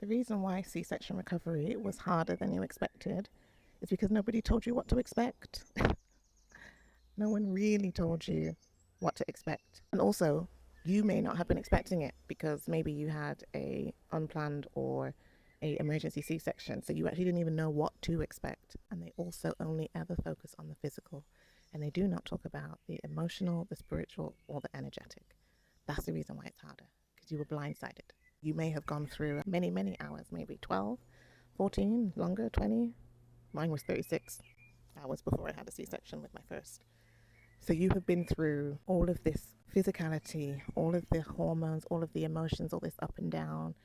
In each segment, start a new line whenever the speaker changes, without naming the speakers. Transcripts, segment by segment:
The reason why C-section recovery was harder than you expected is because nobody told you what to expect. No one really told you what to expect. And also, you may not have been expecting it because maybe you had a unplanned or a emergency C-section, so you actually didn't even know what to expect. And they also only ever focus on the physical, and they do not talk about the emotional, the spiritual, or the energetic. That's the reason why it's harder, because you were blindsided. You may have gone through many, many hours, maybe 12, 14, longer, 20. Mine was 36 hours before I had a C-section with my first. So you have been through all of this physicality, all of the hormones, all of the emotions, all this up and down.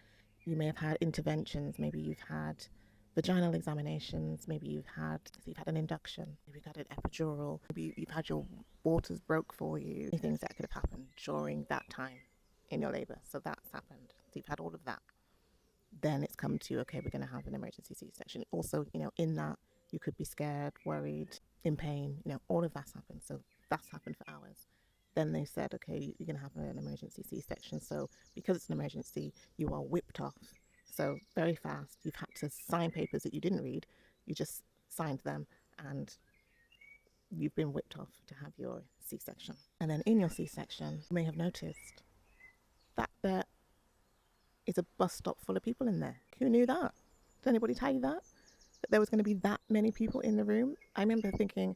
You may have had interventions. Maybe you've had vaginal examinations. Maybe you've had an induction. Maybe you've had an epidural. Maybe you've had your waters broke for you. Many things that could have happened during that time in your labor. So that's happened. So you've had all of that. Then it's come to, okay, we're going to have an emergency C-section. Also, in that you could be scared, worried, in pain, all of that's happened. So that's happened for hours. Then they said, okay, you're going to have an emergency C-section. So because it's an emergency, you are whipped off. So very fast, you've had to sign papers that you didn't read. You just signed them and you've been whipped off to have your C-section. And then in your C-section, you may have noticed that there is a bus stop full of people in there. Who knew that? Did anybody tell you that? That there was going to be that many people in the room? I remember thinking,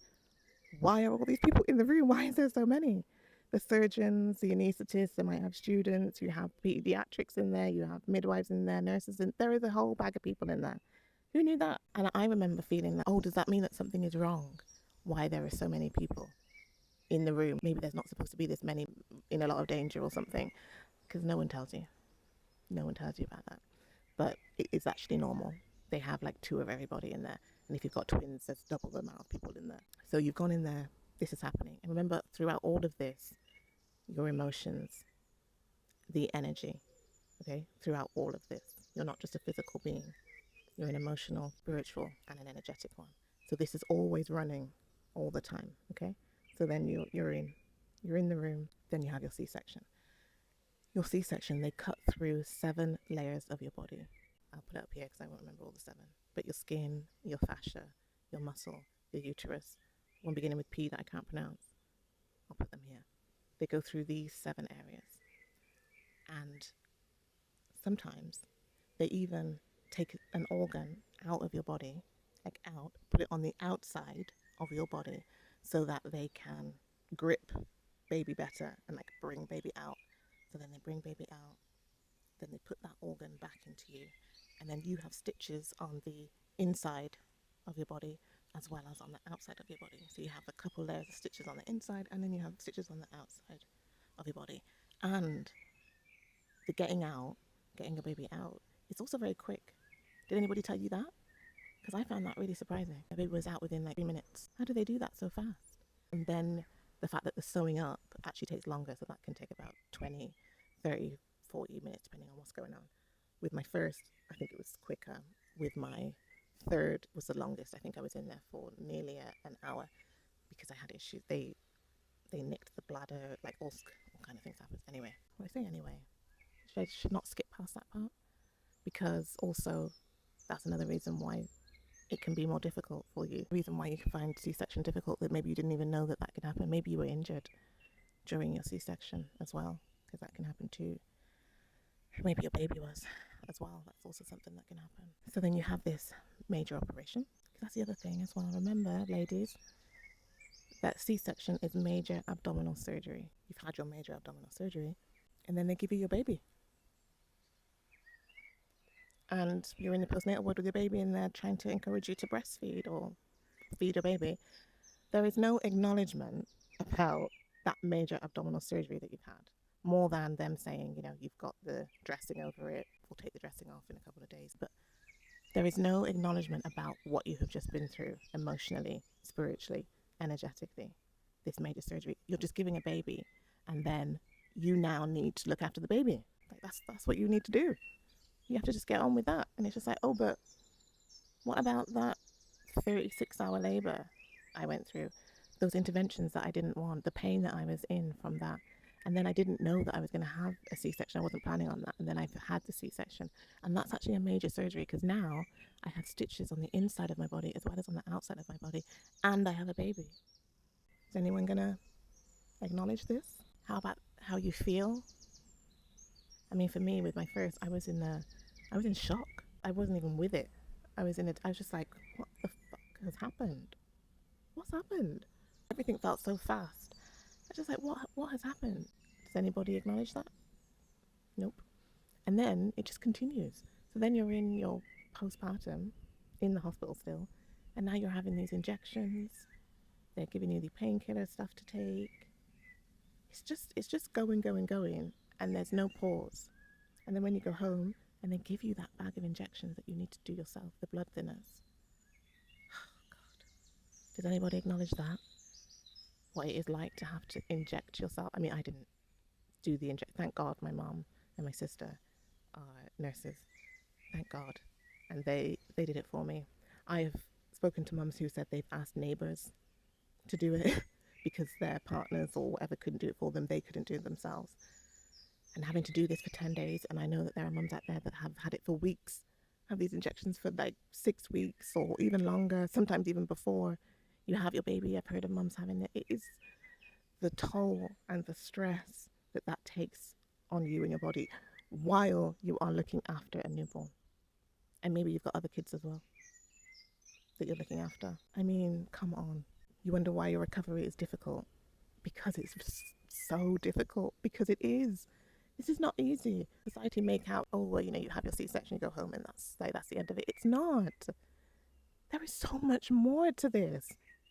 why are all these people in the room? Why is there so many? The surgeons, the anaesthetists, they might have students, you have pediatrics in there, you have midwives in there, nurses, and there is a whole bag of people in there. Who knew that? And I remember feeling that, does that mean that something is wrong? Why there are so many people in the room? Maybe there's not supposed to be this many in a lot of danger or something, because no one tells you. No one tells you about that. But it's actually normal. They have like 2 of everybody in there. And if you've got twins, there's double the amount of people in there. So you've gone in there, this is happening. And remember, throughout all of this, your emotions, the energy, okay, throughout all of this. You're not just a physical being. You're an emotional, spiritual, and an energetic one. So this is always running all the time, okay? So then you're in the room, then you have your C-section. Your C-section, they cut through 7 layers of your body. I'll put it up here because I won't remember all the 7. But your skin, your fascia, your muscle, your uterus, one beginning with P that I can't pronounce, I'll put them here. They go through these 7 areas. And sometimes they even take an organ out of your body, like out, put it on the outside of your body so that they can grip baby better and like bring baby out. So then they bring baby out, then they put that organ back into you, and then you have stitches on the inside of your body as well as on the outside of your body. So you have a couple layers of stitches on the inside, and then you have stitches on the outside of your body. And the getting a baby out, it's also very quick. Did anybody tell you that? Because I found that really surprising. A baby was out within like 3 minutes. How do they do that so fast? And then the fact that the sewing up actually takes longer, so that can take about 20, 30, 40 minutes, depending on what's going on. With my first, I think it was quicker. With my third was the longest. I think I was in there for nearly an hour because I had issues. They nicked the bladder, like all kind of things happened. Anyway, what I say anyway, I should not skip past that part, because also that's another reason why it can be more difficult for you. The reason why you can find C-section difficult, that maybe you didn't even know that could happen. Maybe you were injured during your C-section as well, because that can happen too. Maybe your baby was as well. That's also something that can happen. So then you have this major operation. That's the other thing as well. Remember, ladies, that C-section is major abdominal surgery. You've had your major abdominal surgery, and then they give you your baby. And you're in the postnatal ward with your baby, and they're trying to encourage you to breastfeed or feed your baby. There is no acknowledgement about that major abdominal surgery that you've had, more than them saying, you've got the dressing over it. We'll take the dressing off in a couple of days. But there is no acknowledgement about what you have just been through emotionally, spiritually, energetically, this major surgery. You're just giving a baby, and then you now need to look after the baby. Like that's what you need to do. You have to just get on with that. And it's just like, but what about that 36-hour labor I went through? Those interventions that I didn't want, the pain that I was in from that. And then I didn't know that I was going to have a C-section. I wasn't planning on that. And then I've had the C-section. And that's actually a major surgery because now I have stitches on the inside of my body as well as on the outside of my body. And I have a baby. Is anyone going to acknowledge this? How about how you feel? I mean, for me, with my first, I was in shock. I wasn't even with it. I was just like, what the fuck has happened? What's happened? Everything felt so fast. I was just like, what has happened? Does anybody acknowledge that? Nope. And then it just continues. So then you're in your postpartum, in the hospital still, and now you're having these injections. They're giving you the painkiller stuff to take. It's just going, and there's no pause. And then when you go home, and they give you that bag of injections that you need to do yourself, the blood thinners. Oh God. Does anybody acknowledge that? What it is like to have to inject yourself? I mean, I didn't do the inject. Thank God my mom and my sister are nurses. Thank God. And they did it for me. I've spoken to mums who said they've asked neighbours to do it because their partners or whatever couldn't do it for them. They couldn't do it themselves. And having to do this for 10 days. And I know that there are mums out there that have had it for weeks, have these injections for like 6 weeks or even longer, sometimes even before you have your baby. I've heard of mums having it. It is the toll and the stress that takes on you and your body while you are looking after a newborn. And maybe you've got other kids as well that you're looking after. I mean, come on. You wonder why your recovery is difficult? Because it's so difficult. Because it is. This is not easy. Society make out, oh, well, you have your C-section, you go home, and that's the end of it. It's not. There is so much more to this.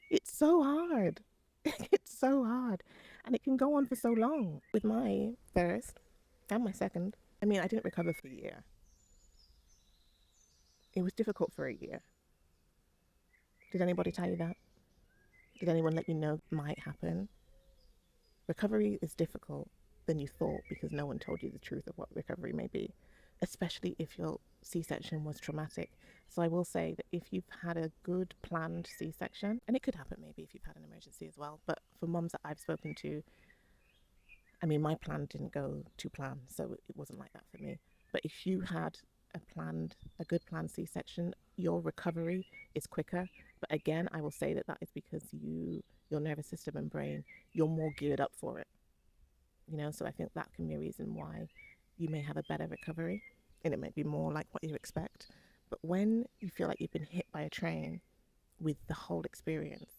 It's so hard. It's so hard. And it can go on for so long. With my first and my second, I mean, I didn't recover for a year. It was difficult for a year. Did anybody tell you that? Did anyone let you know it might happen? Recovery is difficult than you thought because no one told you the truth of what recovery may be, especially if your C-section was traumatic. So I will say that if you've had a good planned C-section, and it could happen maybe if you've had an emergency as well, but for mums that I've spoken to, I mean, my plan didn't go to plan, so it wasn't like that for me. But if you had a good planned C-section, your recovery is quicker. But again, I will say that is because your nervous system and brain, you're more geared up for it. So I think that can be a reason why you may have a better recovery, and it might be more like what you expect. But when you feel like you've been hit by a train with the whole experience,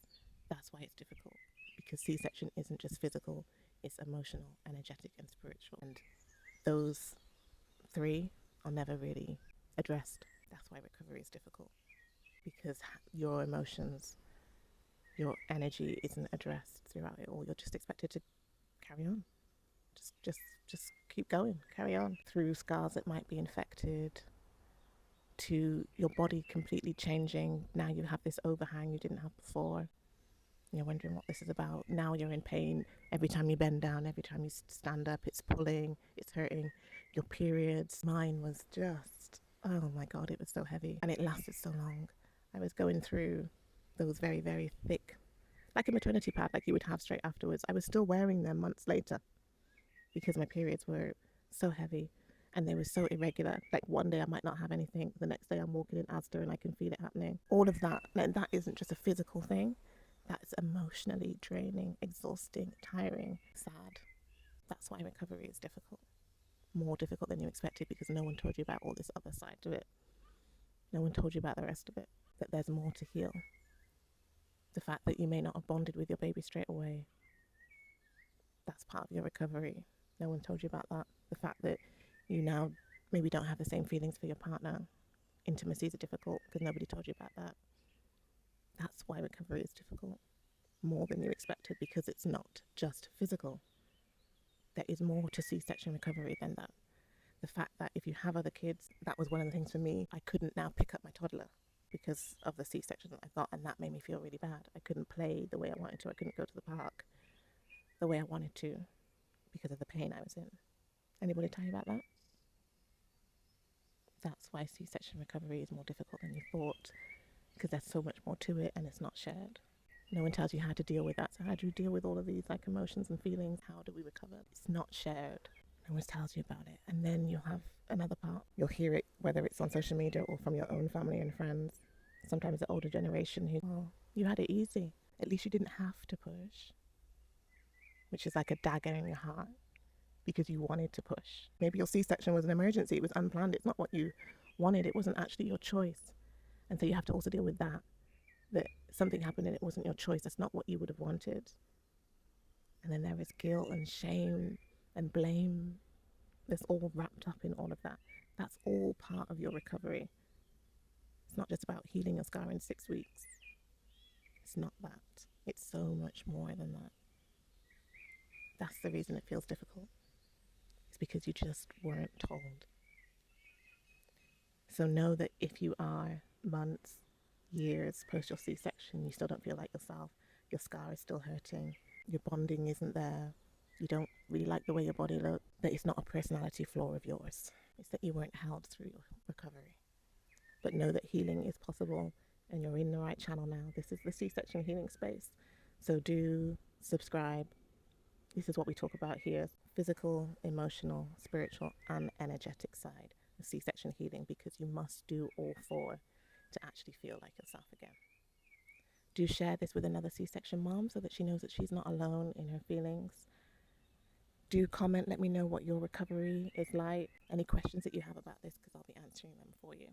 that's why it's difficult, because C-section isn't just physical, it's emotional, energetic, and spiritual. And those three are never really addressed. That's why recovery is difficult, because your emotions, your energy isn't addressed throughout it all. You're just expected to carry on. Just keep going, carry on through scars that might be infected, to your body completely changing. Now you have this overhang you didn't have before. You're wondering what this is about. Now you're in pain. Every time you bend down, every time you stand up, it's pulling, it's hurting. Your periods, mine was just, oh my God, it was so heavy. And it lasted so long. I was going through those very, very thick, like a maternity pad, like you would have straight afterwards. I was still wearing them months later because my periods were so heavy and they were so irregular. Like one day I might not have anything, the next day I'm walking in Asda and I can feel it happening. All of that, and that isn't just a physical thing, that's emotionally draining, exhausting, tiring, sad. That's why recovery is difficult. More difficult than you expected, because no one told you about all this other side to it. No one told you about the rest of it, that there's more to heal. The fact that you may not have bonded with your baby straight away, that's part of your recovery. No one told you about that. The fact that you now maybe don't have the same feelings for your partner. Intimacies are difficult because nobody told you about that. That's why recovery is difficult, more than you expected, because it's not just physical. There is more to C-section recovery than that. The fact that if you have other kids, that was one of the things for me. I couldn't now pick up my toddler because of the C-section that I got, and that made me feel really bad. I couldn't play the way I wanted to. I couldn't go to the park the way I wanted to because of the pain I was in. Anybody tell you about that? That's why C-section recovery is more difficult than you thought, because there's so much more to it and it's not shared. No one tells you how to deal with that. So how do you deal with all of these like emotions and feelings? How do we recover? It's not shared. No one tells you about it. And then you'll have another part. You'll hear it, whether it's on social media or from your own family and friends. Sometimes the older generation who, oh, you had it easy. At least you didn't have to push, which is like a dagger in your heart because you wanted to push. Maybe your C-section was an emergency. It was unplanned. It's not what you wanted. It wasn't actually your choice. And so you have to also deal with that something happened and it wasn't your choice. That's not what you would have wanted. And then there is guilt and shame and blame. That's all wrapped up in all of that. That's all part of your recovery. It's not just about healing a scar in 6 weeks. It's not that. It's so much more than that. That's the reason it feels difficult. It's because you just weren't told. So know that if you are months, years post your C-section, you still don't feel like yourself, your scar is still hurting, your bonding isn't there, you don't really like the way your body looks, that it's not a personality flaw of yours. It's that you weren't held through your recovery. But know that healing is possible and you're in the right channel now. This is the C-section healing space. So do subscribe. This is what we talk about here: physical, emotional, spiritual, and energetic side of C-section healing, because you must do all four to actually feel like yourself again. Do share this with another C-section mom so that she knows that she's not alone in her feelings. Do comment, let me know what your recovery is like, any questions that you have about this, because I'll be answering them for you.